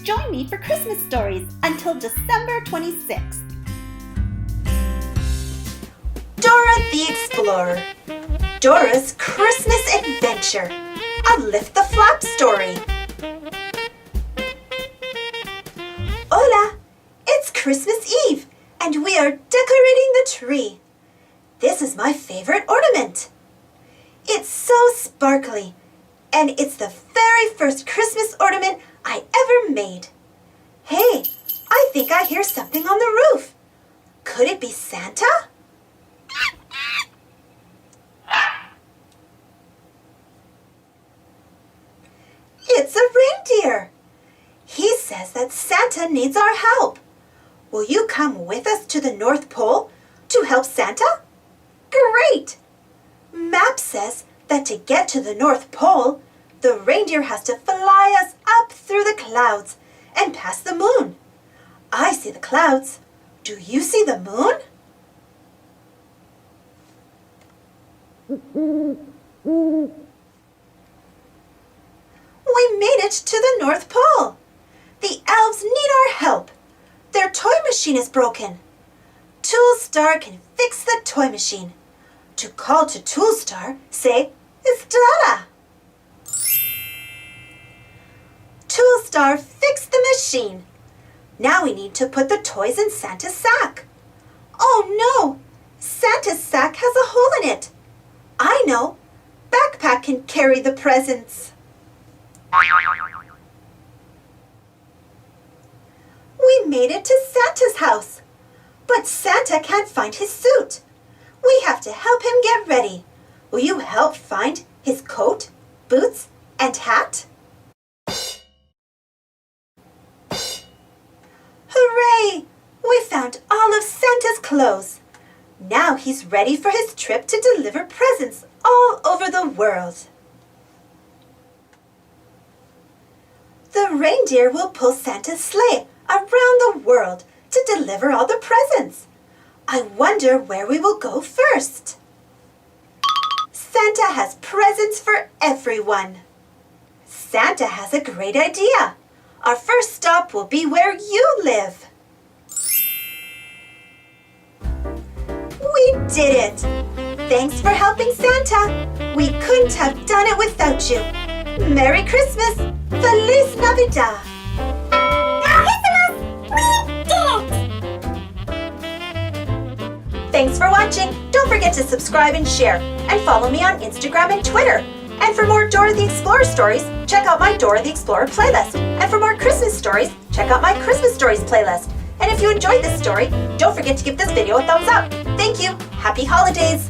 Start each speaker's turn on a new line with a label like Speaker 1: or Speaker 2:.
Speaker 1: Join me for Christmas stories until December 26th.
Speaker 2: Dora the Explorer. Dora's Christmas Adventure. A Lift the Flap story. Hola! It's Christmas Eve, and we are decorating the tree. This is my favorite ornament. It's so sparkly, and it's the very first Christmas ornament I ever made. Hey, I think I hear something on the roof. Could it be Santa? It's a reindeer. He says that Santa needs our help. Will you come with us to the North Pole to help Santa? Great! Map says that to get to the North Pole, the reindeer has to fly us up through the clouds and past the moon. I see the clouds. Do you see the moon? We made it to the North Pole. The elves need our help. Their toy machine is broken. Toolstar can fix the toy machine. To call to Toolstar, say, Estrada. Toolstar fixed the machine. Now we need to put the toys in Santa's sack. Oh no! Santa's sack has a hole in it. I know. Backpack can carry the presents. We made it to Santa's house, but Santa can't find his suit. We have to help him get ready. Will you help find his coat, boots, and hat? Hooray! We found all of Santa's clothes. Now he's ready for his trip to deliver presents all over the world. The reindeer will pull Santa's sleigh around the world to deliver all the presents. I wonder where we will go first. Santa has presents for everyone. Santa has a great idea. Our first stop will be where you live. We did it! Thanks for helping Santa. We couldn't have done it without you. Merry Christmas! Feliz Navidad! Thanks for watching. Don't forget to subscribe and share, and follow me on Instagram and Twitter. And for more Dora the Explorer stories, check out my Dora the Explorer playlist. And for more Christmas stories, check out my Christmas Stories playlist. And if you enjoyed this story, don't forget to give this video a thumbs up. Thank you. Happy holidays.